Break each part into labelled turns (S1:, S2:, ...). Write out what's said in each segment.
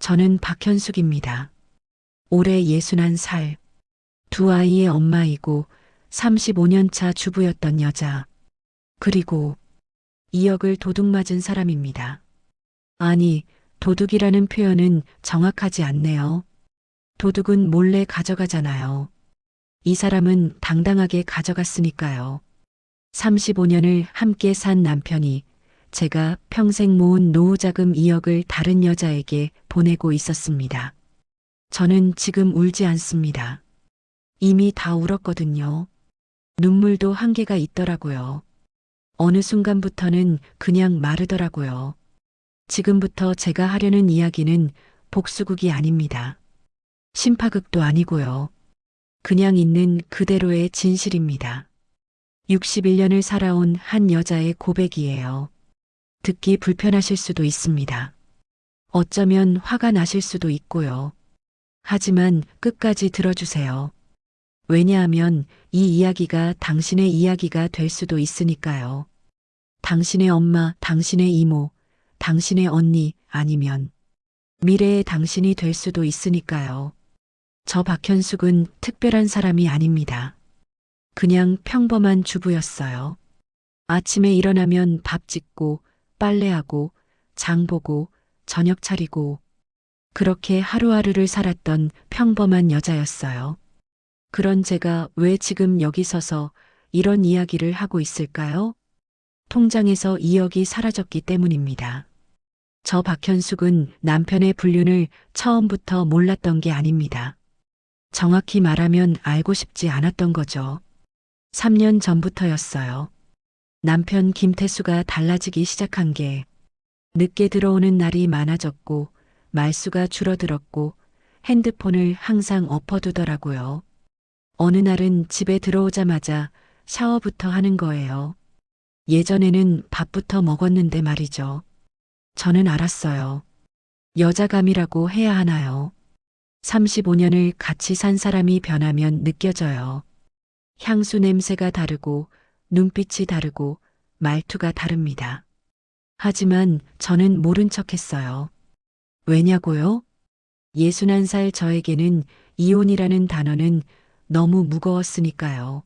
S1: 저는 박현숙입니다. 올해 61살, 두 아이의 엄마이고 35년 차 주부였던 여자. 그리고 2억을 도둑 맞은 사람입니다. 아니, 도둑이라는 표현은 정확하지 않네요. 도둑은 몰래 가져가잖아요. 이 사람은 당당하게 가져갔으니까요. 35년을 함께 산 남편이 제가 평생 모은 노후자금 2억을 다른 여자에게 보내고 있었습니다. 저는 지금 울지 않습니다. 이미 다 울었거든요. 눈물도 한계가 있더라고요. 어느 순간부터는 그냥 마르더라고요. 지금부터 제가 하려는 이야기는 복수극이 아닙니다. 심파극도 아니고요. 그냥 있는 그대로의 진실입니다. 61년을 살아온 한 여자의 고백이에요. 듣기 불편하실 수도 있습니다. 어쩌면 화가 나실 수도 있고요. 하지만 끝까지 들어주세요. 왜냐하면 이 이야기가 당신의 이야기가 될 수도 있으니까요. 당신의 엄마, 당신의 이모, 당신의 언니 아니면 미래의 당신이 될 수도 있으니까요. 저 박현숙은 특별한 사람이 아닙니다. 그냥 평범한 주부였어요. 아침에 일어나면 밥 짓고 빨래하고 장 보고 저녁 차리고 그렇게 하루하루를 살았던 평범한 여자였어요. 그런 제가 왜 지금 여기 서서 이런 이야기를 하고 있을까요? 통장에서 2억이 사라졌기 때문입니다. 저 박현숙은 남편의 불륜을 처음부터 몰랐던 게 아닙니다. 정확히 말하면 알고 싶지 않았던 거죠. 3년 전부터였어요. 남편 김태수가 달라지기 시작한 게 늦게 들어오는 날이 많아졌고 말수가 줄어들었고 핸드폰을 항상 엎어두더라고요. 어느 날은 집에 들어오자마자 샤워부터 하는 거예요. 예전에는 밥부터 먹었는데 말이죠. 저는 알았어요. 여자감이라고 해야 하나요? 35년을 같이 산 사람이 변하면 느껴져요. 향수 냄새가 다르고 눈빛이 다르고 말투가 다릅니다. 하지만 저는 모른 척 했어요. 왜냐고요? 61살 저에게는 이혼이라는 단어는 너무 무거웠으니까요.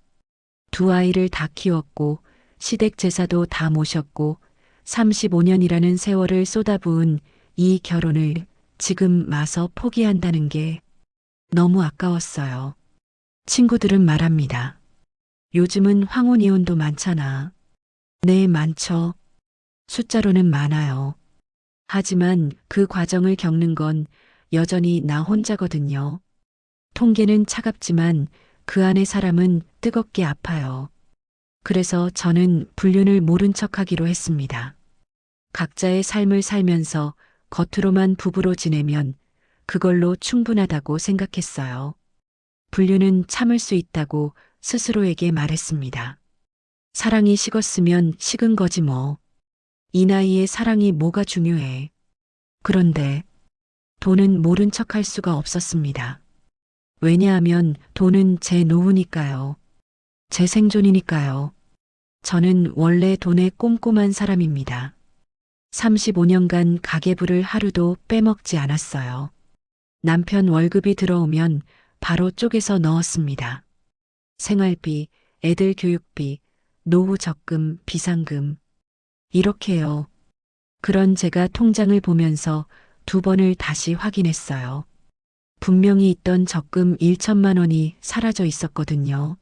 S1: 두 아이를 다 키웠고 시댁 제사도 다 모셨고 35년이라는 세월을 쏟아부은 이 결혼을 지금 마서 포기한다는 게 너무 아까웠어요. 친구들은 말합니다. 요즘은 황혼 이혼도 많잖아. 네, 많죠. 숫자로는 많아요. 하지만 그 과정을 겪는 건 여전히 나 혼자거든요. 통계는 차갑지만 그 안의 사람은 뜨겁게 아파요. 그래서 저는 불륜을 모른 척하기로 했습니다. 각자의 삶을 살면서 겉으로만 부부로 지내면 그걸로 충분하다고 생각했어요. 불륜은 참을 수 있다고 스스로에게 말했습니다. 사랑이 식었으면 식은 거지 뭐. 이 나이에 사랑이 뭐가 중요해. 그런데 돈은 모른 척할 수가 없었습니다. 왜냐하면 돈은 제 노후니까요. 제 생존이니까요. 저는 원래 돈에 꼼꼼한 사람입니다. 35년간 가계부를 하루도 빼먹지 않았어요. 남편 월급이 들어오면 바로 쪼개서 넣었습니다. 생활비, 애들 교육비, 노후 적금, 비상금. 이렇게요. 그런 제가 통장을 보면서 두 번을 다시 확인했어요. 분명히 있던 적금 1천만 원이 사라져 있었거든요.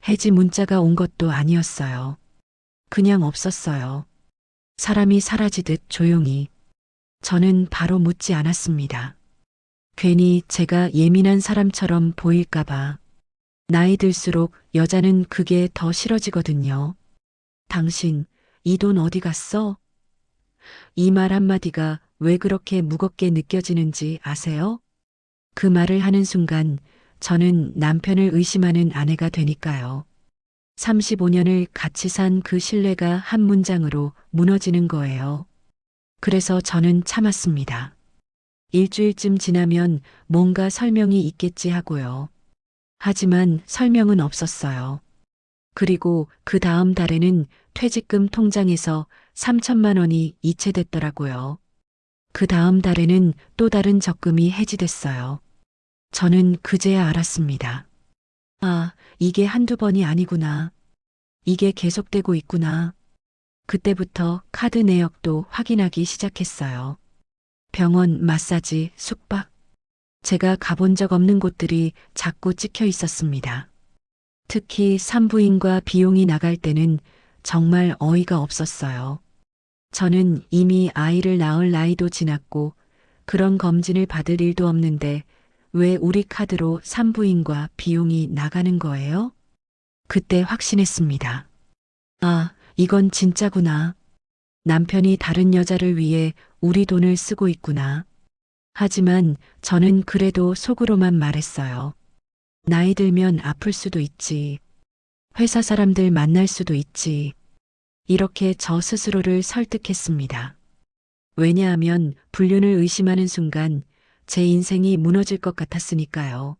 S1: 해지 문자가 온 것도 아니었어요. 그냥 없었어요. 사람이 사라지듯 조용히. 저는 바로 묻지 않았습니다. 괜히 제가 예민한 사람처럼 보일까봐. 나이 들수록 여자는 그게 더 싫어지거든요. 당신, 이 돈 어디 갔어? 이 말 한마디가 왜 그렇게 무겁게 느껴지는지 아세요? 그 말을 하는 순간 저는 남편을 의심하는 아내가 되니까요. 35년을 같이 산 그 신뢰가 한 문장으로 무너지는 거예요. 그래서 저는 참았습니다. 일주일쯤 지나면 뭔가 설명이 있겠지 하고요. 하지만 설명은 없었어요. 그리고 그 다음 달에는 퇴직금 통장에서 3천만 원이 이체됐더라고요. 그 다음 달에는 또 다른 적금이 해지됐어요. 저는 그제야 알았습니다. 아, 이게 한두 번이 아니구나. 이게 계속되고 있구나. 그때부터 카드 내역도 확인하기 시작했어요. 병원, 마사지, 숙박. 제가 가본 적 없는 곳들이 자꾸 찍혀 있었습니다. 특히 산부인과 비용이 나갈 때는 정말 어이가 없었어요. 저는 이미 아이를 낳을 나이도 지났고 그런 검진을 받을 일도 없는데 왜 우리 카드로 산부인과 비용이 나가는 거예요? 그때 확신했습니다. 아, 이건 진짜구나. 남편이 다른 여자를 위해 우리 돈을 쓰고 있구나. 하지만 저는 그래도 속으로만 말했어요. 나이 들면 아플 수도 있지. 회사 사람들 만날 수도 있지. 이렇게 저 스스로를 설득했습니다. 왜냐하면 불륜을 의심하는 순간 제 인생이 무너질 것 같았으니까요.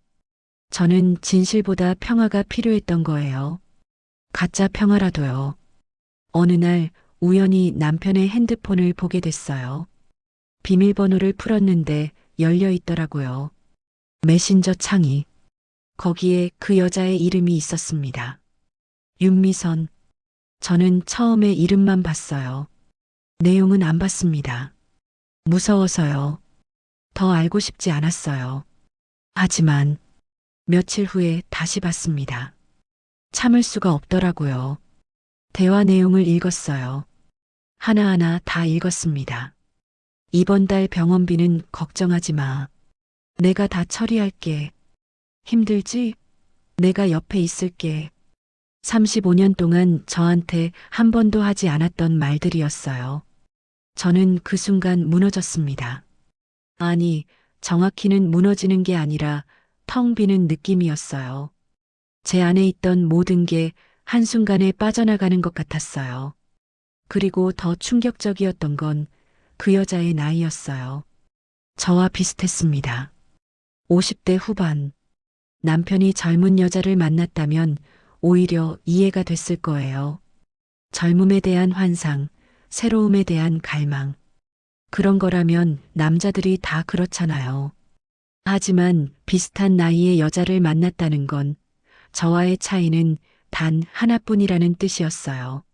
S1: 저는 진실보다 평화가 필요했던 거예요. 가짜 평화라도요. 어느 날 우연히 남편의 핸드폰을 보게 됐어요. 비밀번호를 풀었는데 열려 있더라고요. 메신저 창이. 거기에 그 여자의 이름이 있었습니다. 윤미선. 저는 처음에 이름만 봤어요. 내용은 안 봤습니다. 무서워서요. 더 알고 싶지 않았어요. 하지만 며칠 후에 다시 봤습니다. 참을 수가 없더라고요. 대화 내용을 읽었어요. 하나하나 다 읽었습니다. 이번 달 병원비는 걱정하지 마. 내가 다 처리할게. 힘들지? 내가 옆에 있을게. 35년 동안 저한테 한 번도 하지 않았던 말들이었어요. 저는 그 순간 무너졌습니다. 아니, 정확히는 무너지는 게 아니라 텅 비는 느낌이었어요. 제 안에 있던 모든 게 한순간에 빠져나가는 것 같았어요. 그리고 더 충격적이었던 건 그 여자의 나이였어요. 저와 비슷했습니다. 50대 후반. 남편이 젊은 여자를 만났다면 오히려 이해가 됐을 거예요. 젊음에 대한 환상, 새로움에 대한 갈망. 그런 거라면 남자들이 다 그렇잖아요. 하지만 비슷한 나이의 여자를 만났다는 건 저와의 차이는 단 하나뿐이라는 뜻이었어요.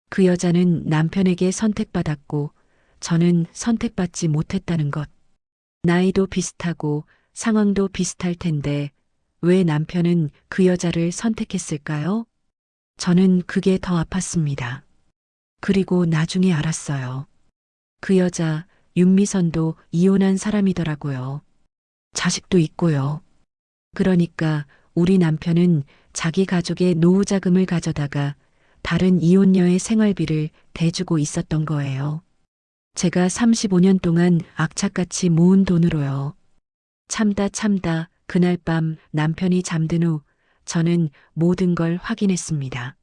S1: 그 여자는 남편에게 선택받았고 저는 선택받지 못했다는 것. 나이도 비슷하고 상황도 비슷할 텐데 왜 남편은 그 여자를 선택했을까요? 저는 그게 더 아팠습니다. 그리고 나중에 알았어요. 그 여자, 윤미선도 이혼한 사람이더라고요. 자식도 있고요. 그러니까 우리 남편은 자기 가족의 노후 자금을 가져다가 다른 이혼녀의 생활비를 대주고 있었던 거예요. 제가 35년 동안 악착같이 모은 돈으로요. 참다 그날 밤 남편이 잠든 후 저는 모든 걸 확인했습니다.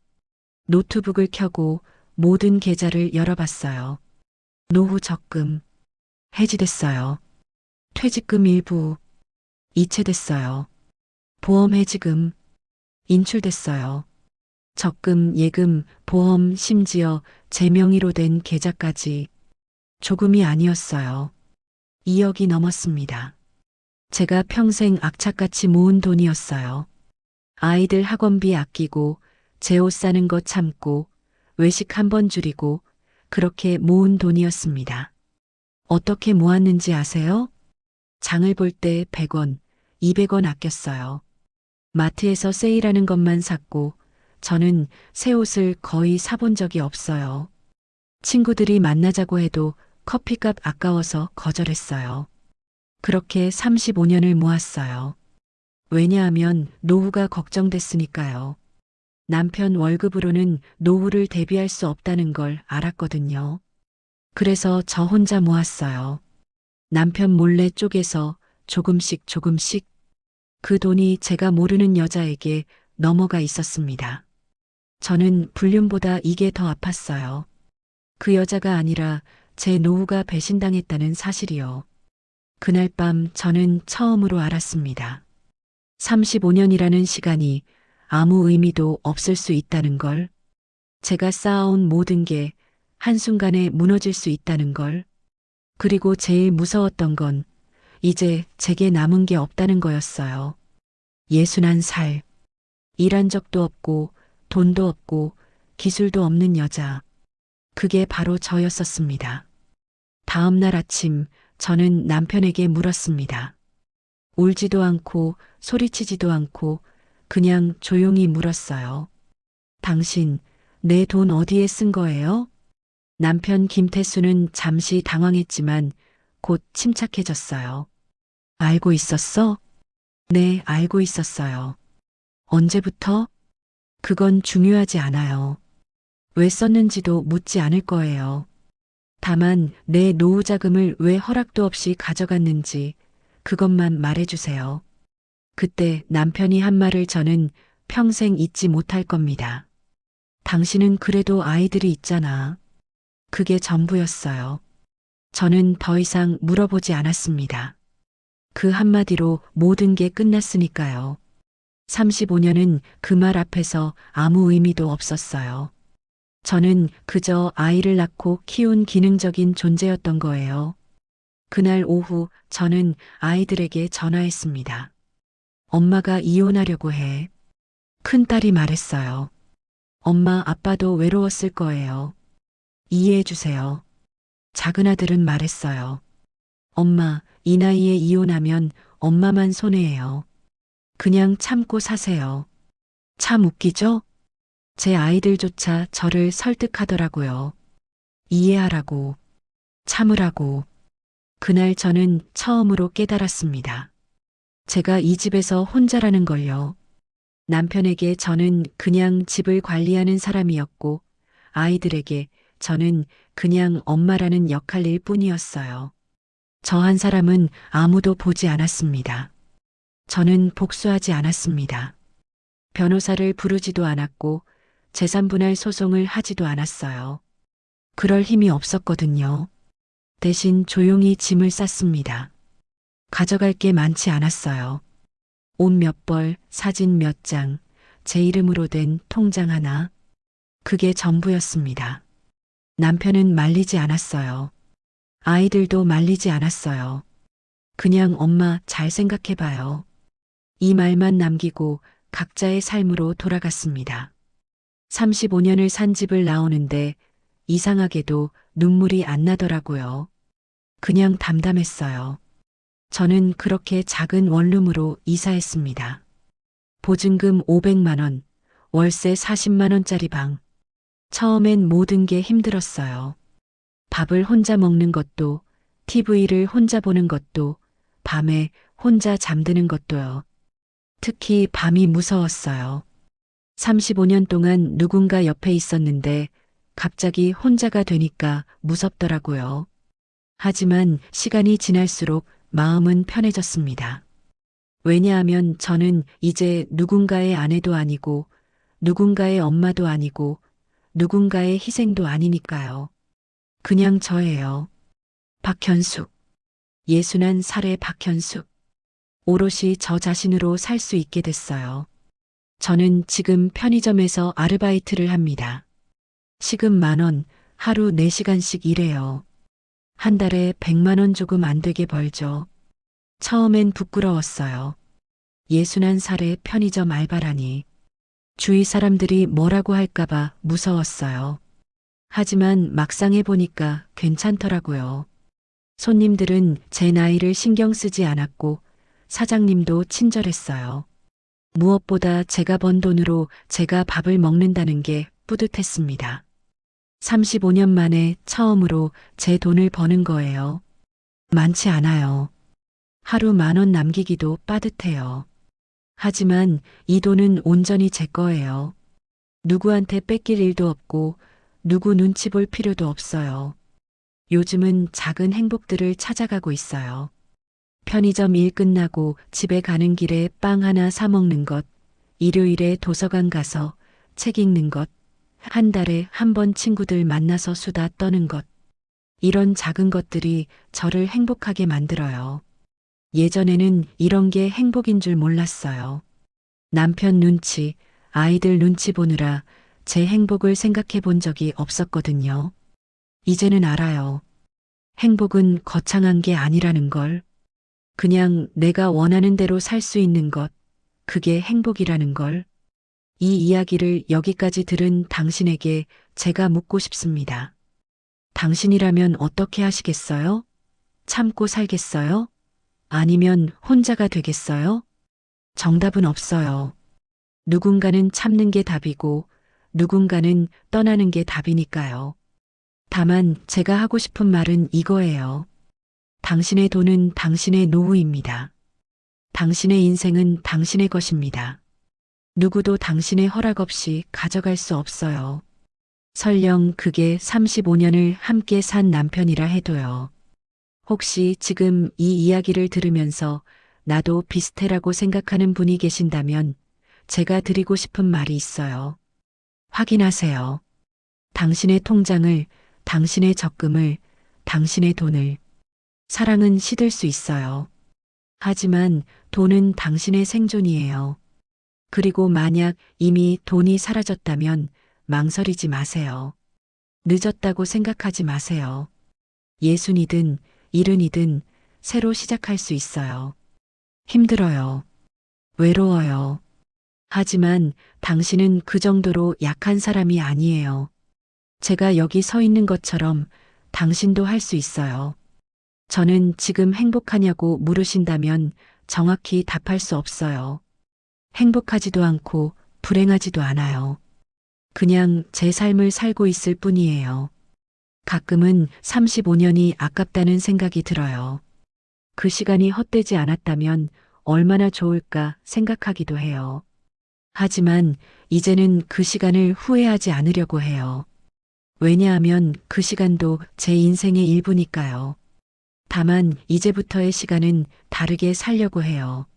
S1: 노트북을 켜고 모든 계좌를 열어봤어요. 노후 적금 해지됐어요. 퇴직금 일부 이체됐어요. 보험 해지금 인출됐어요. 적금, 예금, 보험, 심지어 제 명의로 된 계좌까지 조금이 아니었어요. 2억이 넘었습니다. 제가 평생 악착같이 모은 돈이었어요. 아이들 학원비 아끼고 제 옷 사는 거 참고 외식 한 번 줄이고 그렇게 모은 돈이었습니다. 어떻게 모았는지 아세요? 장을 볼 때 100원, 200원 아꼈어요. 마트에서 세일하는 것만 샀고 저는 새 옷을 거의 사본 적이 없어요. 친구들이 만나자고 해도 커피값 아까워서 거절했어요. 그렇게 35년을 모았어요. 왜냐하면 노후가 걱정됐으니까요. 남편 월급으로는 노후를 대비할 수 없다는 걸 알았거든요. 그래서 저 혼자 모았어요. 남편 몰래 쪼개서 조금씩 그 돈이 제가 모르는 여자에게 넘어가 있었습니다. 저는 불륜보다 이게 더 아팠어요. 그 여자가 아니라 제 노후가 배신당했다는 사실이요. 그날 밤 저는 처음으로 알았습니다. 35년이라는 시간이 아무 의미도 없을 수 있다는 걸, 제가 쌓아온 모든 게 한순간에 무너질 수 있다는 걸, 그리고 제일 무서웠던 건 이제 제게 남은 게 없다는 거였어요. 61살. 일한 적도 없고 돈도 없고 기술도 없는 여자. 그게 바로 저였었습니다. 다음 날 아침 저는 남편에게 물었습니다. 울지도 않고 소리치지도 않고 그냥 조용히 물었어요. 당신 내 돈 어디에 쓴 거예요? 남편 김태수는 잠시 당황했지만 곧 침착해졌어요. 알고 있었어? 네, 알고 있었어요. 언제부터? 그건 중요하지 않아요. 왜 썼는지도 묻지 않을 거예요. 다만 내 노후 자금을 왜 허락도 없이 가져갔는지 그것만 말해주세요. 그때 남편이 한 말을 저는 평생 잊지 못할 겁니다. 당신은 그래도 아이들이 있잖아. 그게 전부였어요. 저는 더 이상 물어보지 않았습니다. 그 한마디로 모든 게 끝났으니까요. 35년은 그 말 앞에서 아무 의미도 없었어요. 저는 그저 아이를 낳고 키운 기능적인 존재였던 거예요. 그날 오후 저는 아이들에게 전화했습니다. 엄마가 이혼하려고 해. 큰딸이 말했어요. 엄마, 아빠도 외로웠을 거예요. 이해해 주세요. 작은아들은 말했어요. 엄마, 이 나이에 이혼하면 엄마만 손해예요. 그냥 참고 사세요. 참 웃기죠? 제 아이들조차 저를 설득하더라고요. 이해하라고, 참으라고. 그날 저는 처음으로 깨달았습니다. 제가 이 집에서 혼자라는 걸요. 남편에게 저는 그냥 집을 관리하는 사람이었고, 아이들에게 저는 그냥 엄마라는 역할일 뿐이었어요. 저 한 사람은 아무도 보지 않았습니다. 저는 복수하지 않았습니다. 변호사를 부르지도 않았고, 재산분할 소송을 하지도 않았어요. 그럴 힘이 없었거든요. 대신 조용히 짐을 쌌습니다. 가져갈 게 많지 않았어요. 옷 몇 벌, 사진 몇 장, 제 이름으로 된 통장 하나. 그게 전부였습니다. 남편은 말리지 않았어요. 아이들도 말리지 않았어요. 그냥 엄마 잘 생각해봐요. 이 말만 남기고 각자의 삶으로 돌아갔습니다. 35년을 산 집을 나오는데 이상하게도 눈물이 안 나더라고요. 그냥 담담했어요. 저는 그렇게 작은 원룸으로 이사했습니다. 보증금 500만 원, 월세 40만 원짜리 방. 처음엔 모든 게 힘들었어요. 밥을 혼자 먹는 것도, TV를 혼자 보는 것도, 밤에 혼자 잠드는 것도요. 특히 밤이 무서웠어요. 35년 동안 누군가 옆에 있었는데 갑자기 혼자가 되니까 무섭더라고요. 하지만 시간이 지날수록 마음은 편해졌습니다. 왜냐하면 저는 이제 누군가의 아내도 아니고 누군가의 엄마도 아니고 누군가의 희생도 아니니까요. 그냥 저예요. 박현숙. 61살의 박현숙. 오롯이 저 자신으로 살 수 있게 됐어요. 저는 지금 편의점에서 아르바이트를 합니다. 시급 10,000원, 하루 4시간씩 일해요. 한 달에 100만 원 조금 안 되게 벌죠. 처음엔 부끄러웠어요. 61살의 편의점 알바라니. 주위 사람들이 뭐라고 할까봐 무서웠어요. 하지만 막상 해보니까 괜찮더라고요. 손님들은 제 나이를 신경 쓰지 않았고 사장님도 친절했어요. 무엇보다 제가 번 돈으로 제가 밥을 먹는다는 게 뿌듯했습니다. 35년 만에 처음으로 제 돈을 버는 거예요. 많지 않아요. 하루 10,000원 남기기도 빠듯해요. 하지만 이 돈은 온전히 제 거예요. 누구한테 뺏길 일도 없고 누구 눈치 볼 필요도 없어요. 요즘은 작은 행복들을 찾아가고 있어요. 편의점 일 끝나고 집에 가는 길에 빵 하나 사 먹는 것, 일요일에 도서관 가서 책 읽는 것, 한 달에 한 번 친구들 만나서 수다 떠는 것. 이런 작은 것들이 저를 행복하게 만들어요. 예전에는 이런 게 행복인 줄 몰랐어요. 남편 눈치, 아이들 눈치 보느라 제 행복을 생각해 본 적이 없었거든요. 이제는 알아요. 행복은 거창한 게 아니라는 걸. 그냥 내가 원하는 대로 살 수 있는 것. 그게 행복이라는 걸. 이 이야기를 여기까지 들은 당신에게 제가 묻고 싶습니다. 당신이라면 어떻게 하시겠어요? 참고 살겠어요? 아니면 혼자가 되겠어요? 정답은 없어요. 누군가는 참는 게 답이고 누군가는 떠나는 게 답이니까요. 다만 제가 하고 싶은 말은 이거예요. 당신의 돈은 당신의 노후입니다. 당신의 인생은 당신의 것입니다. 누구도 당신의 허락 없이 가져갈 수 없어요. 설령 그게 35년을 함께 산 남편이라 해도요. 혹시 지금 이 이야기를 들으면서 나도 비슷해라고 생각하는 분이 계신다면 제가 드리고 싶은 말이 있어요. 확인하세요. 당신의 통장을, 당신의 적금을, 당신의 돈을. 사랑은 시들 수 있어요. 하지만 돈은 당신의 생존이에요. 그리고 만약 이미 돈이 사라졌다면 망설이지 마세요. 늦었다고 생각하지 마세요. 예순이든 일흔이든 새로 시작할 수 있어요. 힘들어요. 외로워요. 하지만 당신은 그 정도로 약한 사람이 아니에요. 제가 여기 서 있는 것처럼 당신도 할 수 있어요. 저는 지금 행복하냐고 물으신다면 정확히 답할 수 없어요. 행복하지도 않고 불행하지도 않아요. 그냥 제 삶을 살고 있을 뿐이에요. 가끔은 35년이 아깝다는 생각이 들어요. 그 시간이 헛되지 않았다면 얼마나 좋을까 생각하기도 해요. 하지만 이제는 그 시간을 후회하지 않으려고 해요. 왜냐하면 그 시간도 제 인생의 일부니까요. 다만 이제부터의 시간은 다르게 살려고 해요.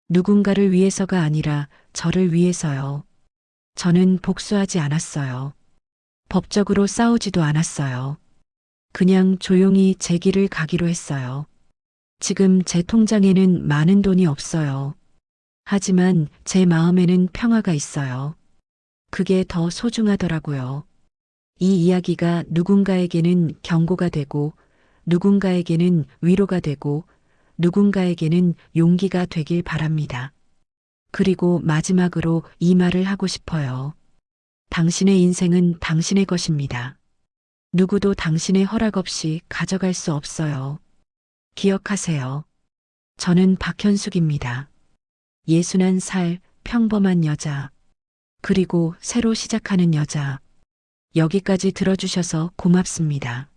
S1: 누군가를 위해서가 아니라 저를 위해서요. 저는 복수하지 않았어요. 법적으로 싸우지도 않았어요. 그냥 조용히 제 길을 가기로 했어요. 지금 제 통장에는 많은 돈이 없어요. 하지만 제 마음에는 평화가 있어요. 그게 더 소중하더라고요. 이 이야기가 누군가에게는 경고가 되고, 누군가에게는 위로가 되고, 누군가에게는 용기가 되길 바랍니다. 그리고 마지막으로 이 말을 하고 싶어요. 당신의 인생은 당신의 것입니다. 누구도 당신의 허락 없이 가져갈 수 없어요. 기억하세요. 저는 박현숙입니다. 61살 평범한 여자. 그리고 새로 시작하는 여자. 여기까지 들어주셔서 고맙습니다.